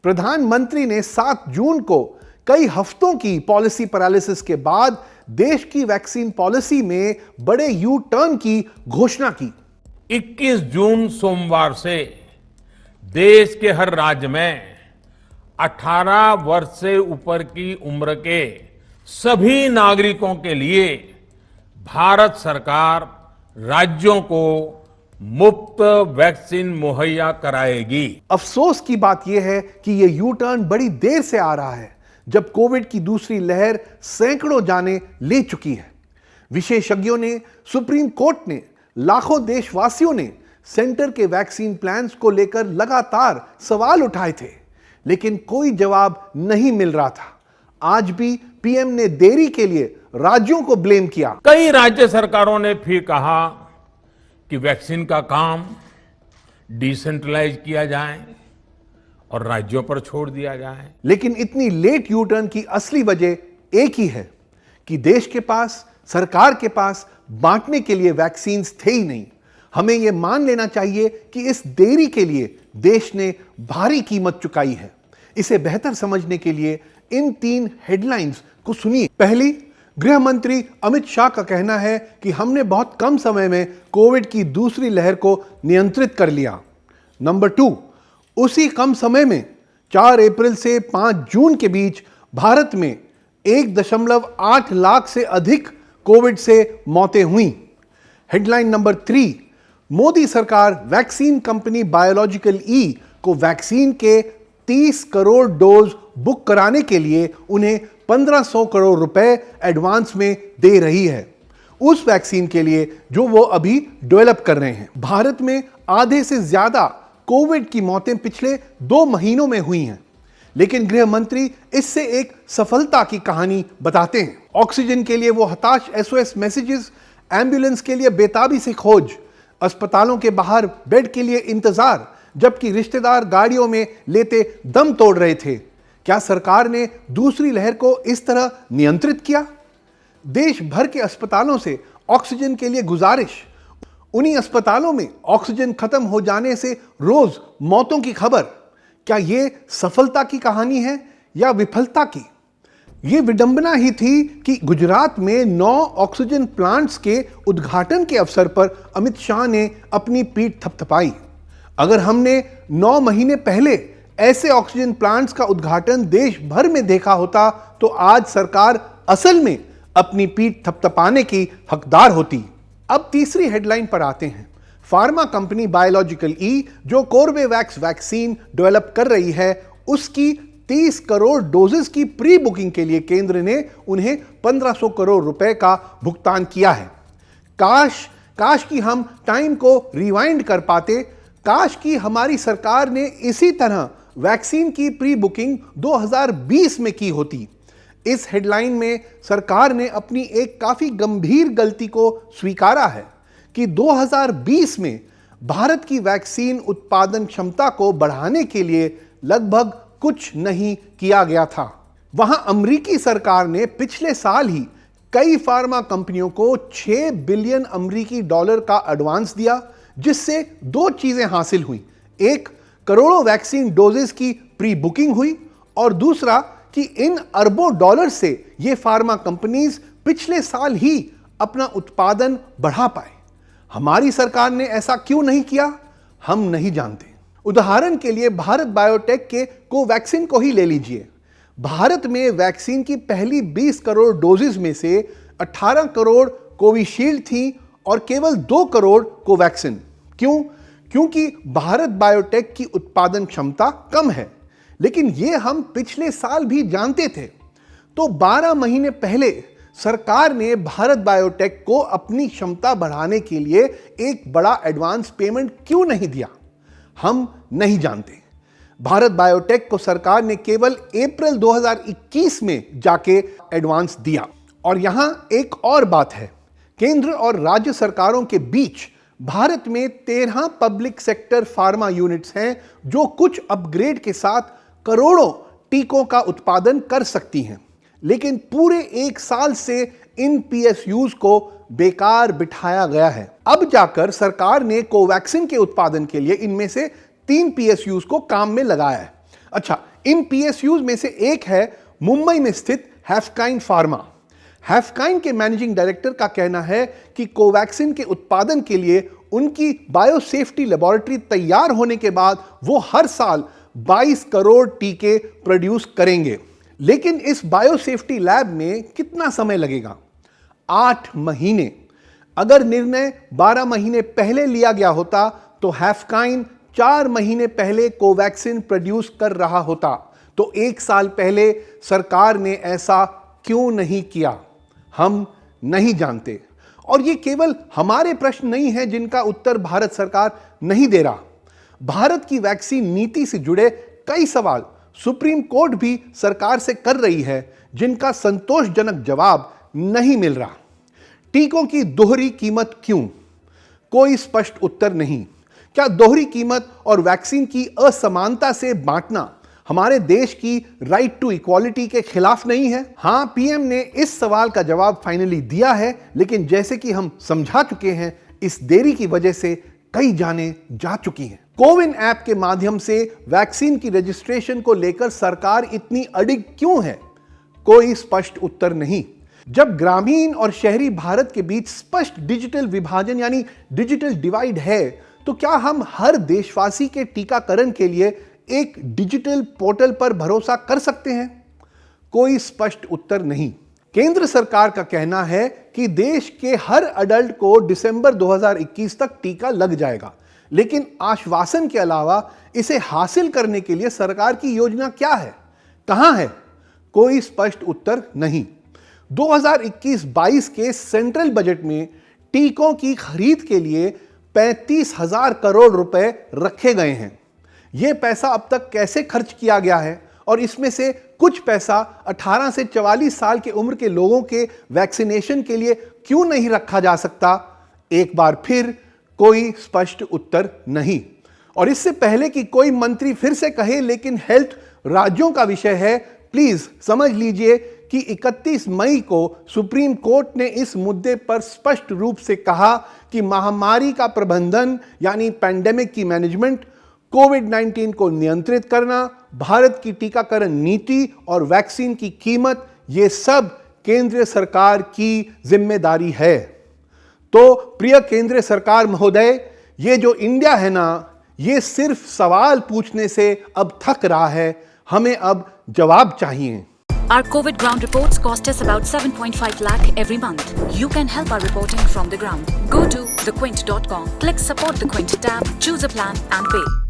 प्रधानमंत्री ने 7 जून को कई हफ्तों की पॉलिसी पैरालिसिस के बाद देश की वैक्सीन पॉलिसी में बड़े यू टर्न की घोषणा की। 21 जून सोमवार से देश के हर राज्य में 18 वर्ष से ऊपर की उम्र के सभी नागरिकों के लिए भारत सरकार राज्यों को मुफ्त वैक्सीन मुहैया कराएगी। अफसोस की बात यह है कि यह यू टर्न बड़ी देर से आ रहा है, जब कोविड की दूसरी लहर सैकड़ों जाने ले चुकी है। विशेषज्ञों ने, सुप्रीम कोर्ट ने, लाखों देशवासियों ने सेंटर के वैक्सीन प्लान्स को लेकर लगातार सवाल उठाए थे, लेकिन कोई जवाब नहीं मिल रहा था। आज भी पीएम ने देरी के लिए राज्यों को ब्लेम किया। कई राज्य सरकारों ने फिर कहा कि वैक्सीन का काम डिसेंट्रलाइज किया जाए और राज्यों पर छोड़ दिया जाए। लेकिन इतनी लेट यू टर्न की असली वजह एक ही है कि देश के पास, सरकार के पास बांटने के लिए वैक्सीन थे ही नहीं। हमें यह मान लेना चाहिए कि इस देरी के लिए देश ने भारी कीमत चुकाई है। इसे बेहतर समझने के लिए इन 3 हेडलाइंस को सुनिए। पहली, गृह मंत्री अमित शाह का कहना है कि हमने बहुत कम समय में कोविड की दूसरी लहर को नियंत्रित कर लिया। नंबर 2, उसी कम समय में 4 अप्रैल से 5 जून के बीच भारत में 1.8 लाख से अधिक कोविड से मौतें हुई। हेडलाइन नंबर 3, मोदी सरकार वैक्सीन कंपनी बायोलॉजिकल ई को वैक्सीन के 30 करोड़ डोज बुक कराने के लिए उन्हें 1500 करोड़ रुपए एडवांस में दे रही है, उस वैक्सीन के लिए जो वो अभी डेवलप कर रहे हैं। भारत में आधे से ज्यादा कोविड की मौतें पिछले 2 महीनों में हुई हैं, लेकिन गृह मंत्री इससे एक सफलता की कहानी बताते हैं। ऑक्सीजन के लिए वो हताश SOS मैसेजेस, एम्बुलेंस के लिए बेताबी से खोज, अस्पतालों के बाहर बेड के लिए इंतजार, जबकि रिश्तेदार गाड़ियों में लेते दम तोड़ रहे थे। क्या सरकार ने दूसरी लहर को इस तरह नियंत्रित किया? देश भर के अस्पतालों से ऑक्सीजन के लिए गुजारिश, उन्हीं अस्पतालों में ऑक्सीजन खत्म हो जाने से रोज मौतों की खबर। क्या यह सफलता की कहानी है या विफलता की? यह विडंबना ही थी कि गुजरात में 9 ऑक्सीजन प्लांट्स के उद्घाटन के अवसर पर अमित शाह ने अपनी पीठ थपथपाई। अगर हमने 9 महीने पहले ऐसे ऑक्सीजन प्लांट्स का उद्घाटन देश भर में देखा होता तो आज सरकार असल में अपनी पीठ थपथपाने की हकदार होती। अब तीसरी हेडलाइन पर आते हैं। फार्मा कंपनी बायोलॉजिकल ई जो कोर्बेवैक्स वैक्सीन डेवलप कर रही है, उसकी 30 करोड़ डोजेस की प्री बुकिंग के लिए केंद्र ने उन्हें 1500 करोड़ रुपए का भुगतान किया है। काश कि हम टाइम को रिवाइंड कर पाते। काश कि हमारी सरकार ने इसी तरह वैक्सीन की प्री बुकिंग 2020 में की होती। इस हेडलाइन में सरकार ने अपनी एक काफी गंभीर गलती को स्वीकारा है कि 2020 में भारत की वैक्सीन उत्पादन क्षमता को बढ़ाने के लिए लगभग कुछ नहीं किया गया था। वहां अमेरिकी सरकार ने पिछले साल ही कई फार्मा कंपनियों को $6 बिलियन अमेरिकी डॉलर का एडवांस दिया, जिससे 2 चीजें हासिल हुई। एक, करोड़ों वैक्सीन डोजेस की प्री बुकिंग हुई, और दूसरा कि इन अरबों डॉलर से ये फार्मा कंपनीज पिछले साल ही अपना उत्पादन बढ़ा पाए। हमारी सरकार ने ऐसा क्यों नहीं किया, हम नहीं जानते। उदाहरण के लिए भारत बायोटेक के कोवैक्सीन को ही ले लीजिए। भारत में वैक्सीन की पहली 20 करोड़ डोजेस में से 18 करोड़ कोविशील्ड थी और केवल 2 करोड़ कोवैक्सीन। क्यों? क्योंकि भारत बायोटेक की उत्पादन क्षमता कम है, लेकिन यह हम पिछले साल भी जानते थे। तो 12 महीने पहले सरकार ने भारत बायोटेक को अपनी क्षमता बढ़ाने के लिए एक बड़ा एडवांस पेमेंट क्यों नहीं दिया, हम नहीं जानते। भारत बायोटेक को सरकार ने केवल अप्रैल 2021 में जाके एडवांस दिया। और यहां एक और बात है, केंद्र और राज्य सरकारों के बीच भारत में 13 पब्लिक सेक्टर फार्मा यूनिट्स हैं जो कुछ अपग्रेड के साथ करोड़ों टीकों का उत्पादन कर सकती हैं, लेकिन पूरे 1 साल से इन PSUs को बेकार बिठाया गया है। अब जाकर सरकार ने कोवैक्सीन के उत्पादन के लिए इनमें से 3 PSUs को काम में लगाया है। अच्छा, इन PSUs में से एक है मुंबई में स्थित हैफकाइन फार्मा। हैफकाइन के मैनेजिंग डायरेक्टर का कहना है कि कोवैक्सीन के उत्पादन के लिए उनकी बायोसेफ्टी लेबोरेटरी तैयार होने के बाद वो हर साल 22 करोड़ टीके प्रोड्यूस करेंगे। लेकिन इस बायोसेफ्टी लैब में कितना समय लगेगा? 8 महीने। अगर निर्णय 12 महीने पहले लिया गया होता तो हैफकाइन 4 महीने पहले कोवैक्सीन प्रोड्यूस कर रहा होता। तो 1 साल पहले सरकार ने ऐसा क्यों नहीं किया? हम नहीं जानते। और ये केवल हमारे प्रश्न नहीं है जिनका उत्तर भारत सरकार नहीं दे रहा। भारत की वैक्सीन नीति से जुड़े कई सवाल सुप्रीम कोर्ट भी सरकार से कर रही है, जिनका संतोषजनक जवाब नहीं मिल रहा। टीकों की दोहरी कीमत क्यों? कोई स्पष्ट उत्तर नहीं। क्या दोहरी कीमत और वैक्सीन की असमानता से बांटना हमारे देश की राइट टू इक्वालिटी के खिलाफ नहीं है? हां, पीएम ने इस सवाल का जवाब फाइनली दिया है, लेकिन जैसे कि हम समझा चुके हैं, इस देरी की वजह से कई जानें जा चुकी हैं। कोविन ऐप के माध्यम से वैक्सीन की रजिस्ट्रेशन को लेकर सरकार इतनी अडिग क्यों है? कोई स्पष्ट उत्तर नहीं। जब ग्रामीण और शहरी भारत के बीच स्पष्ट डिजिटल विभाजन यानी डिजिटल डिवाइड है, तो क्या हम हर देशवासी के टीकाकरण के लिए एक डिजिटल पोर्टल पर भरोसा कर सकते हैं? कोई स्पष्ट उत्तर नहीं। केंद्र सरकार का कहना है कि देश के हर अडल्ट को दिसंबर 2021 तक टीका लग जाएगा, लेकिन आश्वासन के अलावा इसे हासिल करने के लिए सरकार की योजना क्या है, कहां है? कोई स्पष्ट उत्तर नहीं। 2021-22 के सेंट्रल बजट में टीकों की खरीद के लिए 35,000 करोड़ रुपए रखे गए हैं। यह पैसा अब तक कैसे खर्च किया गया है और इसमें से कुछ पैसा 18 से 44 साल की उम्र के लोगों के वैक्सीनेशन के लिए क्यों नहीं रखा जा सकता? एक बार फिर कोई स्पष्ट उत्तर नहीं। और इससे पहले कि कोई मंत्री फिर से कहे लेकिन हेल्थ राज्यों का विषय है, प्लीज समझ लीजिए कि 31 मई को सुप्रीम कोर्ट ने इस मुद्दे पर स्पष्ट रूप से कहा कि महामारी का प्रबंधन यानी पैंडेमिक की मैनेजमेंट, कोविड-19 को नियंत्रित करना, भारत की टीकाकरण नीति और वैक्सीन की कीमत, ये सब केंद्र सरकार की जिम्मेदारी है। तो प्रिय केंद्र सरकार महोदय, ये जो इंडिया है ना, ये सिर्फ सवाल पूछने से अब थक रहा है। हमें अब जवाब चाहिए। Our COVID ground reports cost us about 7.5 lakh every month. You can help our reporting from the ground. Go to thequint.com, click support the Quint tab, choose a plan and pay.